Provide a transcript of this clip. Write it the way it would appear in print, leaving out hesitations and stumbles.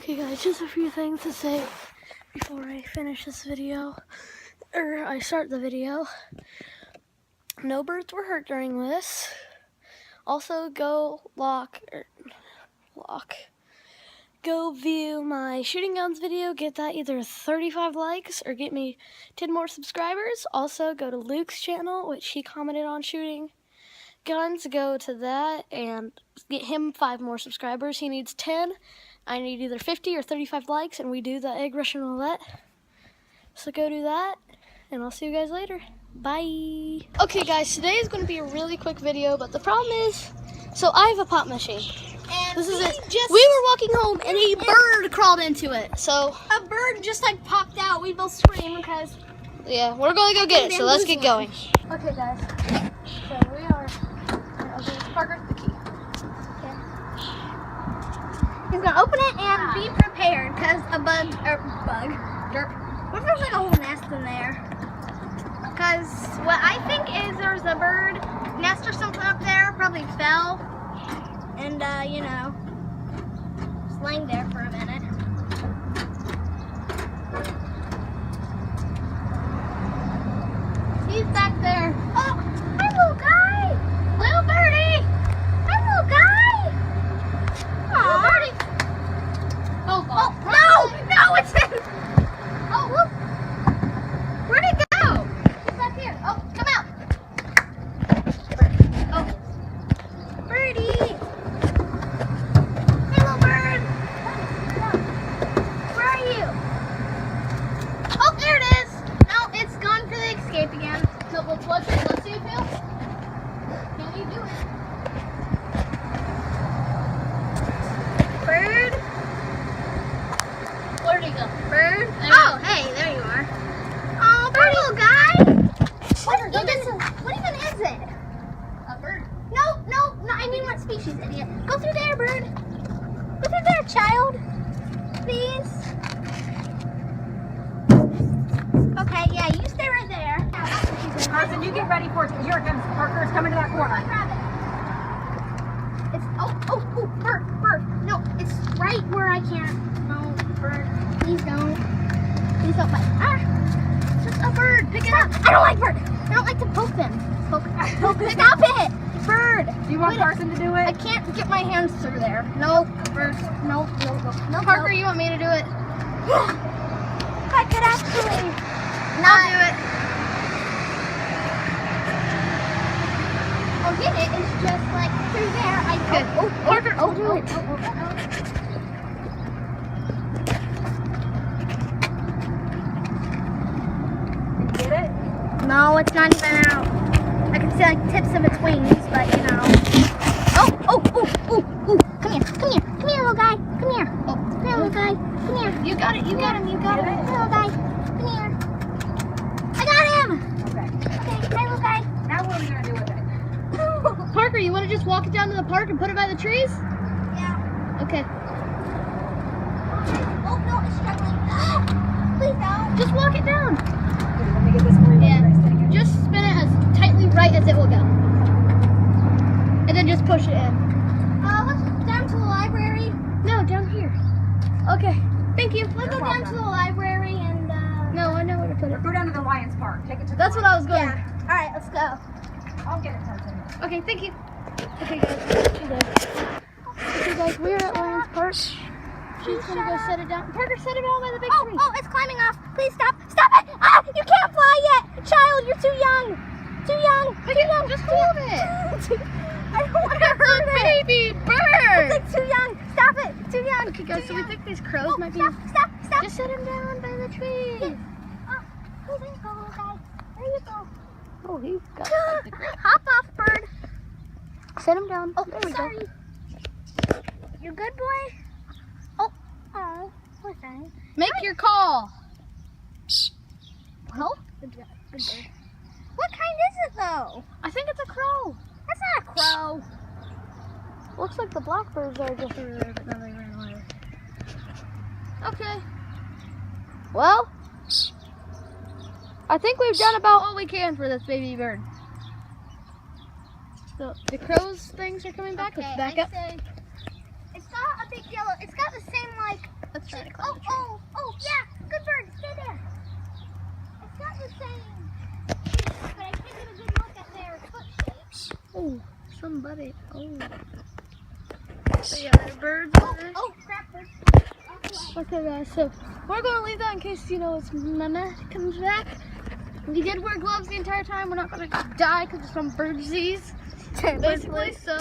Okay guys, just a few things to say before I finish this video, or I start the video. No birds were hurt during this. Also, go view my shooting guns video, get that either 35 likes or get me 10 more subscribers. Also, go to Luke's channel, which he commented on shooting guns. Go to that and get him 5 more subscribers. He needs 10. I need either 50 or 35 likes, and we do the egg Russian roulette. So go do that, and I'll see you guys later. Bye. Okay guys, today is going to be a really quick video, but the problem is, so I have a pop machine. And this is it. We were walking home, and a bird crawled into it. So a bird just like popped out. We both screamed because. Yeah, we're going to go get it. So let's get going. Okay guys, so we are. I'll give Parker the key. He's gonna open it and be prepared because a bug. What if there's like a whole nest in there? Because what I think is there's a bird nest or something up there, probably fell, and you know, just laying there for a minute. He's back there. Oh, hi little guy, little birdie. Hi little guy. Aw. Birdie. Oh, no, it's him. Oh, look. Where'd it go? He's back here. Oh, come out. Oh, birdie. Hey, little bird. Where are you? Oh, there it is. No, it's gone for the escape again. So let's see it fail. Can you do it? Bird. Where'd he go? Bird. Oh, hey, there you are. Oh, bird, little guy. What even is it? A bird. No, I mean what species, idiot. Go through there, bird. Go through there, child. Please. Okay, yeah, you stay right there. Carson, you get ready for it. Here it comes. Parker's coming to that corner. Grab it. It's, bird. No, it's right where I can't. No, bird. Please don't. Please don't bite. Ah, it's just a bird. Pick it up. I don't like bird. I don't like to poke them. Poke. Stop it. Bird. Do you want Carson to do I it? can't get my hands through there. No, bird. No. Parker, you want me to do it? I could actually. I'll do it. I'll get it. It's just like through there. Parker, I'll do it. Get it? No, it's not even out. I can see like tips of its wings, but you know. Oh. Come here, little guy. Come here. Oh, come here, little guy. Come here. You got it. You got him. Come here, little guy. Come here. I got him. Okay. Okay, hi, little guy. Now what are we going to do with it? Parker, you want to just walk it down to the park and put it by the trees? Yeah. Okay. Oh no, it's struggling. Ah, please don't. Just walk it down. Let me get this for you. Yeah. Guys, take it. Just spin it as tightly right as it will go. And then just push it in. Let's down to the library. No, down here. Okay. Thank you. Let's go down to the library and No, I know where to put it. Go down to the Lions Park. Take it to the That's what I was going. yeah. All right, let's go. I'll get it, Carson. Okay, thank you. Okay, guys. Okay, guys, we're at Lions Park. She's gonna go set it down. Parker, set it down by the big tree. Oh, it's climbing off. Please stop. Stop it. Ah, you can't fly yet. Child, you're too young. Too young. Just hold it. I don't want to hurt it. Baby bird. It's like too young. Stop it. Too young. Okay, guys, so we think these crows might be. Stop. Just set him down by the tree. There you go, little guy. There you go. Oh, he's got the grip. Hop off, bird. Set him down. Oh, there we sorry. go. You good, boy? Oh, poor thing. Make your call. Well, good bird. What kind is it, though? I think it's a crow. That's not a crow. Looks like the blackbirds are just there, but then they ran away. Okay. Well, I think we've done about all we can for this baby bird. So the crows things are coming back. Okay, Let's back I up. say it's got a big yellow. It's got the same like Oh, somebody. Oh. So yeah, there are birds. Oh, crap. Okay, guys, so we're gonna leave that in case, you know, it's Mama comes back. We did wear gloves the entire time. We're not gonna die because of some bird disease, basically. So.